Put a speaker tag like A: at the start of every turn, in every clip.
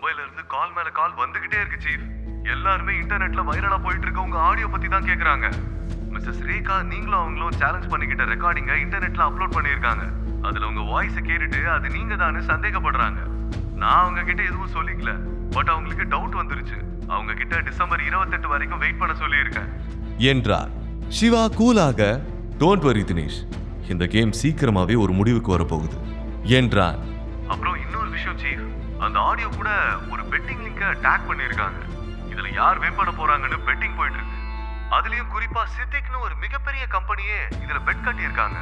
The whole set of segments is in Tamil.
A: மும்பைல இருந்து கால் மேல கால் வந்துகிட்டே இருக்கு சீஃப். எல்லாருமே இன்டர்நெட்ல வைரலா போயிட்டு இருக்க உங்க ஆடியோ பத்தி தான் கேக்குறாங்க. மிஸ்ஸஸ் ரேகா நீங்களும் அவங்களும் சேலஞ்ச் பண்ணிக்கிட்ட ரெக்கார்டிங்க இன்டர்நெட்ல அப்லோட் பண்ணிருக்காங்க. அதுல உங்க வாய்ஸ கேட்டுட்டு அது நீங்க தானே சந்தேகப்படுறாங்க. நான் அவங்க கிட்ட எதுவும் சொல்லிக்கல, பட் அவங்களுக்கு டவுட் வந்துருச்சு. அவங்க கிட்ட டிசம்பர் 28 வரைக்கும் வெயிட் பண்ண சொல்லியிருக்கேன்
B: என்றார். சிவா கூலாக, டோன்ட் வரி தினேஷ், இந்த கேம் சீக்கிரமாவே ஒரு முடிவுக்கு வரப்போகுது என்றான்.
A: அப்புறம் இன்னொரு விஷயம் சீஃப், அந்த ஆடியோ கூட ஒரு பெட்டிங் லிங்கை டேக் பண்ணிருக்காங்க. இதுல யார் வின் பண்ண போறாங்கன்னு பெட்டிங் போயிட்டு இருக்கு. அதுலயும் குறிப்பா சித்திக்னு ஒரு மிகப்பெரிய கம்பெனியே இதுல பெட் கட்டி இருக்காங்க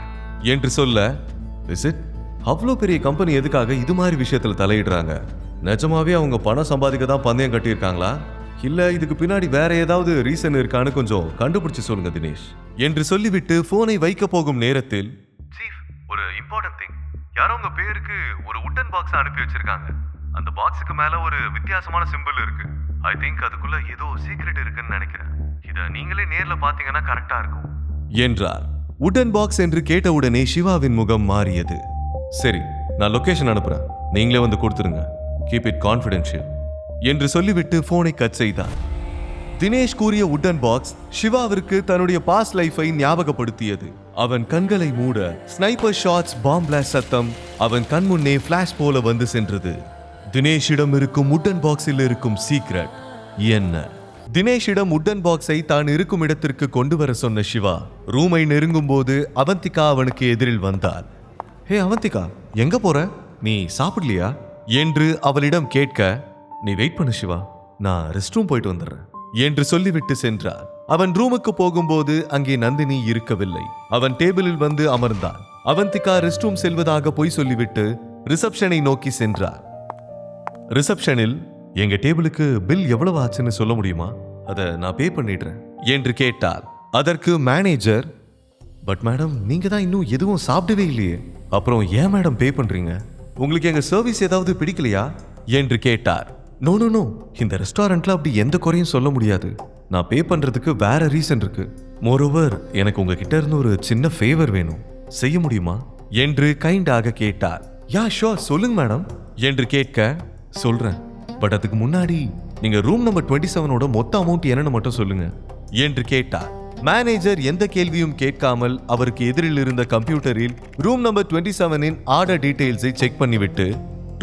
B: என்று சொல்ல, இஸ் இட்? அவ்வளோ பெரிய கம்பெனி எதுக்காக இது மாதிரி விஷயத்துல தலையிடுறாங்க? நிஜமாவே அவங்க பணம் சம்பாதிக்க தான் பந்தயம் கட்டியிருக்காங்களா, இல்ல இதுக்கு பின்னாடி வேற ஏதாவது ரீசன் இருக்கான்னு கொஞ்சம் கண்டுபிடிச்சு சொல்லுங்க தினேஷ் என்று சொல்லிவிட்டு போனை வைக்க போகும் நேரத்தில்,
A: சீஃப் ஒரு இம்பார்ட்டன்ட் திங், யாரோ உங்க பேருக்கு ஒரு உட்டன் பாக்ஸ் அனுப்பி வச்சிருக்காங்க. அந்த பாக்ஸுக்கு மேல ஒரு வித்தியாசமான சிம்பிள் இருக்கு. ஐ திங்க் அதுக்குள்ள ஏதோ சீக்ரெட் இருக்குன்னு நினைக்கிறேன். இத நீங்களே நேர்ல பாத்தீங்கன்னா கரெக்டா இருக்கும்
B: என்றார். உடன் பாக்ஸ் என்று கேட்டவுடனே சிவாவின் முகம் மாறியது. சரி, நான் லொகேஷன் அனுப்புறேன், நீங்களே வந்து கொடுத்துருங்க, கீப் இட் கான்ஃபிடென்ஷியல் என்று சொல்லிவிட்டு போனை கட் செய்தார். தினேஷ் கூறிய உடன் பாக்ஸ் சிவாவிற்கு தன்னுடைய பாஸ்ட் லைஃபை ஞாபகப்படுத்தியது. அவன் கண்களை மூட ஸ்னைப்பர் ஷாட்ஸ், பாம் பிளாஸ்ட் சத்தம் அவன் கண் முன்னே பிளாஷ் போல வந்து சென்றது. தினேஷிடம் இருக்கும் உடன் பாக்ஸில் இருக்கும் சீக்ரெட் என்ன? தினேஷிடம் உடன் பாக்ஸை தான் இருக்கும் இடத்திற்கு கொண்டு வர சொன்ன சிவா ரூமை நெருங்கும் போது அவந்திகா அவனுக்கு எதிரில் வந்தாள். ஹே அவந்திகா, எங்க போற? நீ சாப்பிடலையா என்று அவளிடம் கேட்க, நீ வெயிட் பண்ணு சிவா, நான் ரெஸ்ட் ரூம் போயிட்டு வந்துடுறேன் என்று சொல்லிவிட்டு சென்றார். அவன் ரூமுக்கு போகும்போது அங்கே நந்தினி இருக்கவில்லை. அவன் டேபிளில் வந்து அமர்ந்தான். அவந்திகா ரெஸ்ட் ரூம் செல்வதாக பொய் சொல்லிவிட்டு ரிசப்ஷனை நோக்கி சென்றார். ரிசப்ஷனில், எங்க டேபிளுக்கு பில் எவ்வளவு ஆச்சுன்னு சொல்ல முடியுமா? அதை நான் பே பண்ணிடுறேன் என்று கேட்டார். அதற்கு மேனேஜர், பட் மேடம், நீங்க தான் இன்னும் எதுவும் சாப்பிடவே இல்லையே, அப்புறம் ஏன் மேடம் பே பண்றீங்க? உங்களுக்கு எங்க சர்வீஸ் ஏதாவது பிடிக்கலையா என்று கேட்டார். நோ நோ நோ, இந்த ரெஸ்டாரண்ட்ல அப்படி எந்த குறையும் சொல்ல முடியாது. நான் பே பண்றதுக்கு வேற ரீசன் இருக்கு. மோரோவர், எனக்கு உங்ககிட்ட இருந்து ஒரு சின்ன ஃபேவர் வேணும், செய்ய முடியுமா என்று கைண்டாக கேட்டார். யா ஷோர், சொல்லுங்க மேடம் என்று கேட்க, சொல்றேன், பட் அதுக்கு முன்னாடி நீங்க ரூம் நம்பர் 27ஓட மொத்த அமௌண்ட் என்னன்னு மட்டும் சொல்லுங்க என்று கேட்டார். மேனேஜர் எந்த கேள்வியும் கேட்காமல் அவருக்கு எதிரில் இருந்த கம்ப்யூட்டரில் ரூம் நம்பர் 27இன் ஆர்டர் டீடைல்ஸை செக் பண்ணிவிட்டு,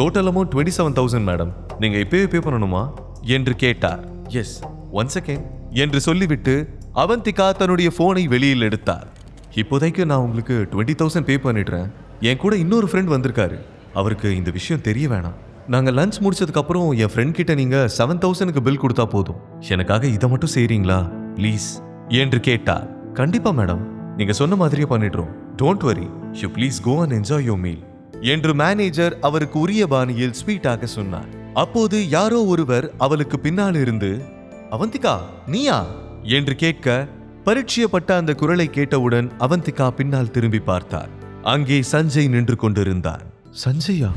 B: டோட்டல் அமௌண்ட் 27,000 மேடம், நீங்க இப்பவே பே பண்ணணுமா என்று கேட்டார். எஸ், 1 செகண்ட் என்று சொல்லிவிட்டு அவந்திகா தன்னுடைய போனை வெளியில் எடுத்தார். இப்போதைக்கு நான் உங்களுக்கு 20,000 பே பண்ணிடுறேன். என் கூட இன்னொரு ஃப்ரெண்ட் வந்திருக்காரு, அவருக்கு இந்த விஷயம் தெரிய வேணாம். நாங்க லஞ்ச் முடிச்சதுக்கு அப்புறம் என் ஃப்ரெண்ட் கிட்ட நீங்க 7,000க்கு பில் கொடுத்தா போதும். எனக்காக இதை மட்டும் செய்றீங்களா ப்ளீஸ் என்று கேட்டார். கண்டிப்பா மேடம், நீங்க சொன்ன மாதிரியே பண்ணிடுறோம், don't worry, you please go and enjoy your meal என்று மேனேஜர் அவருக்கு உரிய பாணியில் ஸ்வீட்டாக சொன்னார். அப்போது யாரோ ஒருவர் அவளுக்கு பின்னால் இருந்து, அவந்திகா நீயா என்று கேட்க, பரிட்சயப்பட்ட அந்த குரலை கேட்டவுடன் அவந்திகா பின்னால் திரும்பி பார்த்தார். அங்கே சஞ்சய் நின்று கொண்டிருந்தார். சஞ்சயா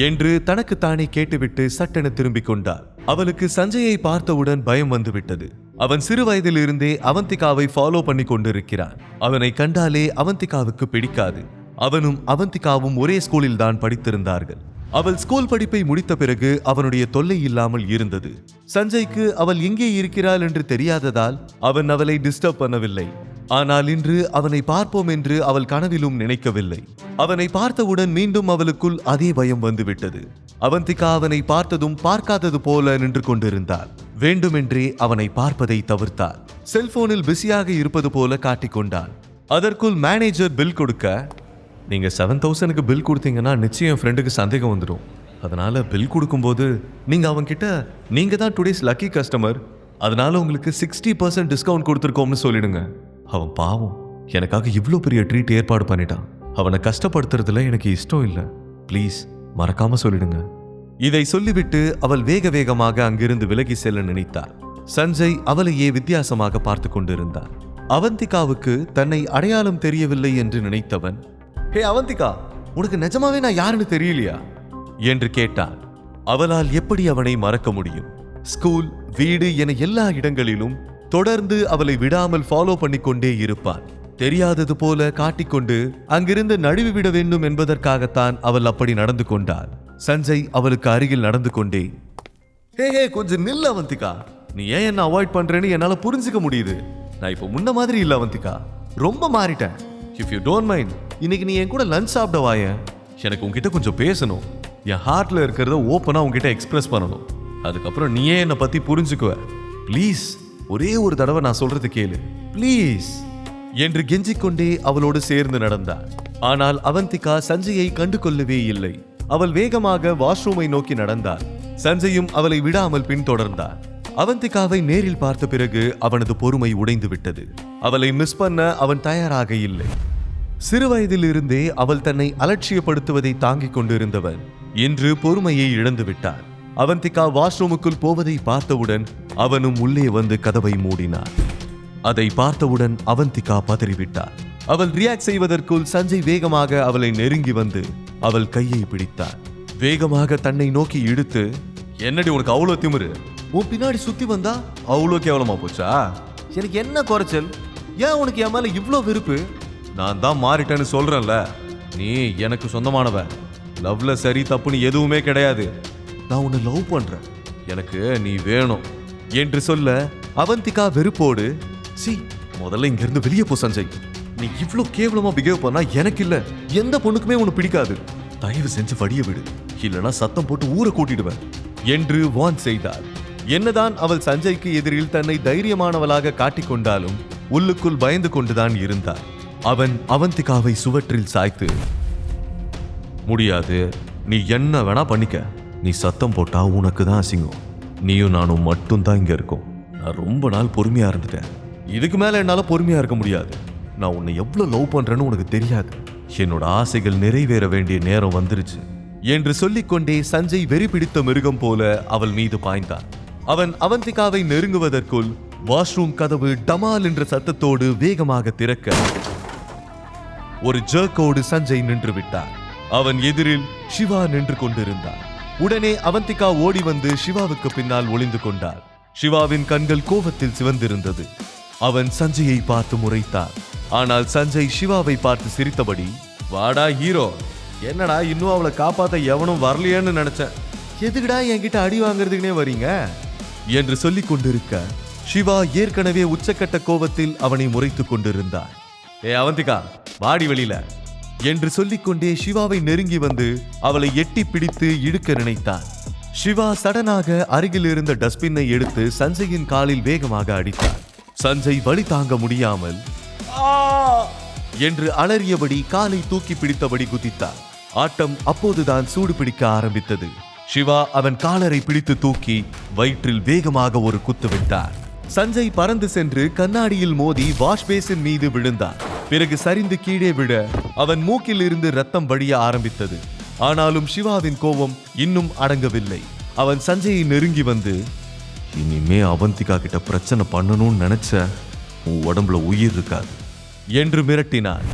B: என்று தனக்குத்தானே கேட்டுவிட்டு சட்டென திரும்பிக் கொண்டார். அவளுக்கு சஞ்சயை பார்த்தவுடன் பயம் வந்துவிட்டது. அவன் சிறு வயதில் இருந்தே அவந்திகாவை ஃபாலோ பண்ணி கொண்டிருக்கிறான். அவனை கண்டாலே அவந்திகாவுக்கு பிடிக்காது. அவனும் அவந்திகாவும் ஒரே ஸ்கூலில் தான் படித்திருந்தார்கள். அவள் ஸ்கூல் படிப்பை முடித்த பிறகு அவனுடைய தொல்லை இல்லாமல் இருந்தது. சஞ்சய்க்கு அவள் எங்கே இருக்கிறாள் என்று தெரியாததால் அவன் அவளை டிஸ்டர்ப் பண்ணவில்லை. ஆனால் இன்று அவனை பார்ப்போம் என்று அவள் கனவிலும் நினைக்கவில்லை. அவனை பார்த்தவுடன் மீண்டும் அவளுக்குள் அதே பயம் வந்துவிட்டது. அவந்திகா அவனை பார்த்ததும் பார்க்காதது போல நின்று கொண்டிருந்தாள். வேண்டுமென்றே அவனை பார்ப்பதை தவிர்த்தாள். செல்போனில் பிஸியாக இருப்பது போல காட்டிக்கொண்டாள். அதற்குள் மேனேஜர் பில் கொடுக்க, நீங்க 7,000க்கு பில் கொடுத்தீங்கன்னா நிச்சயம் ஃப்ரெண்டுக்கு சந்தேகம் வந்துடும். அதனால பில் கொடுக்கும்போது நீங்க அவன்கிட்ட, நீங்க தான் டுடேஸ் லக்கி கஸ்டமர், அதனால உங்களுக்கு 60% டிஸ்கவுண்ட் கொடுத்துருக்கோம்னு சொல்லிடுங்க. அவன் பாவம், எனக்காக இவ்வளோ பெரிய ட்ரீட் ஏற்பாடு பண்ணிட்டான். அவனை கஷ்டப்படுத்துறதுல எனக்கு இஷ்டம் இல்லை, ப்ளீஸ் மறக்காம சொல்லிடுங்க. இதை சொல்லிவிட்டு அவள் வேக வேகமாக அங்கிருந்து விலகி செல்ல நினைத்தாள். சஞ்சய் அவளையே வித்தியாசமாக பார்த்து கொண்டிருந்தார். அவந்திகாவுக்கு தன்னை அடையாளம் தெரியவில்லை என்று நினைத்தவன், ஹே அவந்திகா, உனக்கு நிஜமாவே நான் யாருன்னு தெரியலையா என்று கேட்டான். அவளால் எப்படி அவனை மறக்க முடியும்? ஸ்கூல், வீடு என எல்லா இடங்களிலும் தொடர்ந்து அவளை விடாமல் ஃபாலோ பண்ணிக்கொண்டே இருப்பான். தெரியாதது போல காட்டிக்கொண்டு அங்கிருந்து நழுவி விட வேண்டும் என்பதற்காகத்தான் அவள் அப்படி நடந்து கொண்டாள். சஞ்சய் அவளுக்கு அருகில் நடந்து கொண்டே, ஹே கொஞ்சம் நில்ல அவந்திகா, நீ ஏன் என்ன அவாய்ட் பண்றேன்னு என்னால புரிஞ்சுக்க முடியுது. நான் இப்போ முன்ன மாதிரி இல்ல அவந்திகா, ரொம்ப மாறிட்டேன். இஃப் யூ டோன்ட் மைண்ட், இன்னைக்கு நீ என் கூட லஞ்ச் சாப்பிட வாயேன். எனக்கு உன்கிட்ட கொஞ்சம் பேசணும். என் ஹார்ட்ல இருக்கிறத ஓப்பனா உன்கிட்ட எக்ஸ்பிரஸ் பண்ணணும். அதுக்கப்புறம் நீயே என்னை பத்தி புரிஞ்சுக்குவ. ப்ளீஸ், ஒரே ஒரு தடவை நான் சொல்றது கேளு ப்ளீஸ் என்று கெஞ்சிக்கொண்டே அவளோடு சேர்ந்து நடந்தாள். ஆனால் அவந்திகா சஞ்சயை கண்டு கொள்ளவே இல்லை. அவள் வேகமாக வாஷ்ரூமை நோக்கி நடந்தாள். சஞ்சயும் அவளை விடாமல் பின்தொடர்ந்தார். அவந்திகாவை நேரில் பார்த்த பிறகு அவனது பொறுமை உடைந்து விட்டது. அவளை மிஸ் பண்ண அவன் தயாராக இல்லை. சிறுவயதிலிருந்தே அவள் தன்னை அலட்சியப்படுத்துவதை தாங்கிக் கொண்டிருந்தவன் இன்று பொறுமையை இழந்து விட்டான். அவந்திகா வாஷ்ரூமுக்குள் போவதை பார்த்தவுடன் அவனும் உள்ளே வந்து கதவை மூடினான். அதை பார்த்தவுடன் அவந்திகா பதறிவிட்டாள். அவள் ரியாக்ட் செய்வதற்குள் சஞ்சய் வேகமாக அவளை நெருங்கி வந்து அவள் கையை பிடித்தான். வேகமாக தன்னை நோக்கி இழுத்து, என்னடி உனக்கு அவ்வளோ திமிரு? உன் பின்னாடி சுத்தி வந்தா அவ்வளோ கேவலமா போச்சா? எனக்கு என்ன குறைச்சல்? ஏன் உனக்கு என் மேல இவ்வளோ வெறுப்பு? நான் தான் மாறிட்டேன்னு சொல்றேன்ல, நீ எனக்கு சொந்தமானவ. லவ்ல சரி தப்புன்னு எதுவுமே கிடையாது. நான் உன்னை லவ் பண்றேன், எனக்கு நீ வேணும் என்று சொல்ல அவந்திகா வெறுப்போடு, முதல்ல இங்க இருந்து வெளியே போ சஞ்சய். நீ இவ்ளோ கேவலமா பிஹேவ் பண்ணா எனக்கு இல்ல எந்த பொண்ணுக்குமே உன்னை பிடிக்காது. தயவு செஞ்சு வடிய விடு, இல்லனா சத்தம் போட்டு ஊரை கூட்டிடுவேன் என்று வார்ன் செய்தாள். என்னதான் அவள் சஞ்சய்க்கு எதிரில் தன்னை தைரியமானவளாக காட்டிக்கொண்டாலும் உள்ளுக்குள் பயந்து கொண்டுதான் இருந்தாள். அவன் அவந்திகாவை சுவற்றில் சாய்த்து, முடியாது, நீ என்ன வேணா பண்ணிக்க. நீ சத்தம் போட்டா உனக்கு தான் அசிங்கம். நீயும் நானும் மட்டும்தான் இங்க இருக்கோம். நான் ரொம்ப நாள் பொறுமையா இருந்துட்டேன். இதுக்கு மேல என்னால பொறுமையா இருக்க முடியாது. நான் உன்னை எவ்வளவு லவ் பண்றேன்னு உனக்கு தெரியாது. என்னோட ஆசைகள் நிறைவேற வேண்டிய நேரம் வந்துருச்சு என்று சொல்லிக்கொண்டே சஞ்சய் வெறி பிடித்த மிருகம் போல அவள் மீது பாய்ந்தான். அவன் அவந்திகாவை நெருங்குவதற்குள் வாஷ்ரூம் கதவு டமால் என்ற சத்தத்தோடு வேகமாக திறக்க ஒரு ஜர்க்கோடு சஞ்சய் நின்று விட்டார். அவன் எதிரில் சிவா நின்று கொண்டிருந்தார். உடனே அவந்திகா ஓடி வந்து சிவாவுக்கு பின்னால் ஒளிந்து கொண்டார். சிவாவின் கண்கள் கோபத்தில் சிவந்திருந்தது. அவன் சஞ்சயை பார்த்து முறைத்தார். ஆனால் சஞ்சய் சிவாவை பார்த்து சிரித்தபடி, வாடா ஹீரோ, என்னடா இன்னும் அவளை காப்பாத்த எவனும் வரலையேன்னு நினைச்சேன். எதுக்குடா என்கிட்ட அடி வாங்குறதுக்குனே வரீங்க என்று சொல்லிக் கொண்டிருக்க சிவா ஏற்கனவே உச்சக்கட்ட கோபத்தில் அவனை முறைத்துக் கொண்டிருந்தார். அவந்திகா, வாடி வெளியில என்று சொல்லிக்கொண்டே சிவாவை நெருங்கி வந்து அவளை எட்டி பிடித்து இழுக்க நினைத்தான். சிவா சடனாக அருகில் இருந்த டஸ்ட்பினை எடுத்து சஞ்சயின் காலில் வேகமாக அடித்தார். சஞ்சய் வலி தாங்க முடியாமல் என்று அலறியபடி காலை தூக்கி பிடித்தபடி குதித்தார். ஆட்டம் அப்போதுதான் சூடு பிடிக்க ஆரம்பித்தது. சிவா அவன் காலரை பிடித்து தூக்கி வயிற்றில் வேகமாக ஒரு குத்து விட்டார். சஞ்சய் பறந்து சென்று கண்ணாடியில் மோதி வாஷ் பேசின் மீது விழுந்தான். பிறகு சரிந்து கீழே விழ அவன் மூக்கில் இருந்து ரத்தம் வடிய ஆரம்பித்தது. ஆனாலும் சிவாவின் கோபம் இன்னும் அடங்கவில்லை. அவன் சஞ்சயை நெருங்கி வந்து, இனிமே அவந்திகா கிட்ட பிரச்சனை பண்ணணும்னு நினைச்ச உன் உடம்புல உயிர் இருக்காது என்று மிரட்டினான்.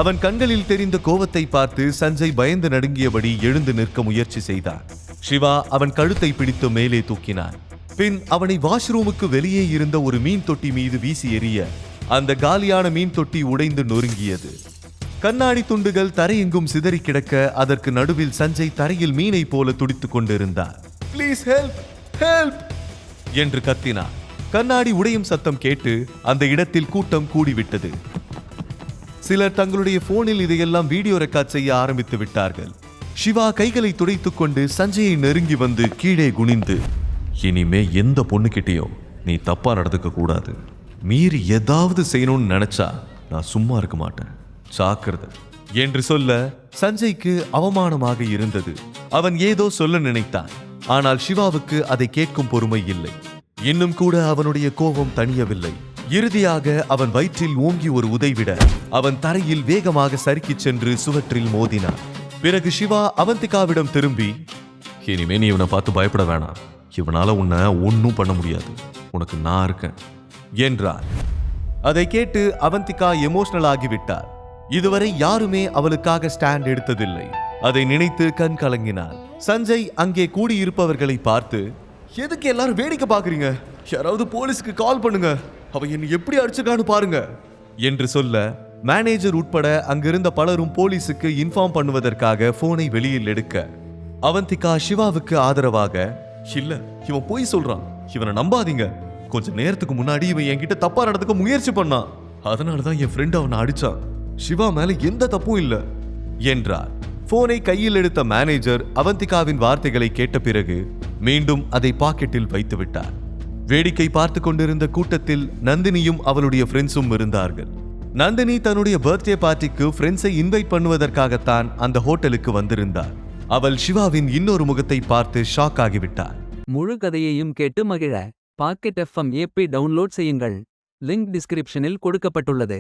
B: அவன் கண்களில் தெரிந்த கோபத்தை பார்த்து சஞ்சய் பயந்து நடுங்கியபடி எழுந்து நிற்க முயற்சி செய்தான். சிவா அவன் கழுத்தை பிடித்து மேலே தூக்கினான். பின் அவனை வாஷ்ரூமுக்கு வெளியே இருந்த ஒரு மீன் தொட்டி மீது வீசி எறிய அந்த காலியான மீன் தொட்டி உடைந்து நொறுங்கியது. கண்ணாடி துண்டுகள் தரையெங்கும் சிதறி கிடக்க அதற்கு நடுவில் சஞ்சய் தரையில் மீனை போல துடித்துக் கொண்டிருந்தார். ப்ளீஸ் ஹெல்ப், ஹெல்ப் என்று கத்தினார். கண்ணாடி உடையும் சத்தம் கேட்டு அந்த இடத்தில் கூட்டம் கூடிவிட்டது. சிலர் தங்களுடைய போனில் இதையெல்லாம் வீடியோ ரெக்கார்ட் செய்ய ஆரம்பித்து விட்டார்கள். சிவா கைகளை துடைத்துக் கொண்டு சஞ்சயை நெருங்கி வந்து கீழே குனிந்து, இனிமே எந்த பொண்ணுகிட்டையும் நீ தப்பா நடந்துக்க கூடாது. மீறி ஏதாவது செய்யணும்னு நினைச்சா நான் சும்மா இருக்க மாட்டேன், ஜாக்கிரதை என்று சொல்ல சஞ்சய்க்கு அவமானமாக இருந்தது. அவன் ஏதோ சொல்ல நினைத்தான். ஆனால் சிவாவுக்கு அதை கேட்கும் பொறுமை இல்லை. இன்னும் கூட அவனுடைய கோபம் தணியவில்லை. இறுதியாக அவன் வயிற்றில் ஓங்கி ஒரு உதைவிட அவன் தரையில் வேகமாக சறுக்கிச் சென்று சுவற்றில் மோதினான். பிறகு சிவா அவந்திகாவிடம் திரும்பி, இனிமே நீ இவனை பார்த்து பயப்பட வேணாம், இவனால உன்னை ஒன்னும் பண்ண முடியாது, உனக்கு நான் இருக்கேன் என்றார். அதை கேட்டு அவந்திகா எமோஷனல் ஆகிவிட்டார். இதுவரை யாருமே அவளுக்காக ஸ்டாண்ட் எடுத்ததில்லை. அதை நினைத்து கண் கலங்கினார். சஞ்சய் அங்கே கூடியிருப்பவர்களை பார்த்து, எதுக்கு எல்லாரும் வேடிக்கை பாக்குறீங்க? யாராவது போலீஸ்க்கு கால் பண்ணுங்க, அவ என்னை எப்படி அடிச்சிருக்கான்னு பாருங்க என்று சொல்ல மேனேஜர் உட்பட அங்கிருந்த பலரும் போலீஸுக்கு இன்ஃபார்ம் பண்ணுவதற்காக போனை வெளியில் எடுக்க அவந்திகா சிவாவுக்கு ஆதரவாக, இல்ல இவன் பொய் சொல்றான், இவனை நம்பாதீங்க. கொஞ்ச நேரத்துக்கு முன்னாடி இவன் என்கிட்ட தப்பா நடந்துக்க முயற்சி பண்ணான், அதனாலதான் என் ஃப்ரெண்ட் அவனை அடிச்சான். சிவா மேல எந்த தப்பும் இல்ல என்றார். போனை கையில் எடுத்த மேனேஜர் அவந்திகாவின் வார்த்தைகளை கேட்ட பிறகு மீண்டும் அதை பாக்கெட்டில் வைத்து விட்டார். வேடிக்கை பார்த்து கொண்டிருந்த கூட்டத்தில் நந்தினியும் அவளுடைய ஃப்ரெண்ட்ஸும் இருந்தார்கள். நந்தினி தன்னுடைய பர்த்டே பார்ட்டிக்கு ஃப்ரெண்ட்ஸை இன்வைட் பண்ணுவதற்காகத்தான் அந்த ஹோட்டலுக்கு வந்திருந்தார். அவள் சிவாவின் இன்னொரு முகத்தை பார்த்து ஷாக் ஆகிவிட்டார்.
C: முழு கதையையும் கேட்டு மகிழ பாக்கெட் FM ஏபி டவுன்லோட் செய்யுங்கள். லிங்க் டிஸ்கிரிப்ஷனில் கொடுக்கப்பட்டுள்ளது.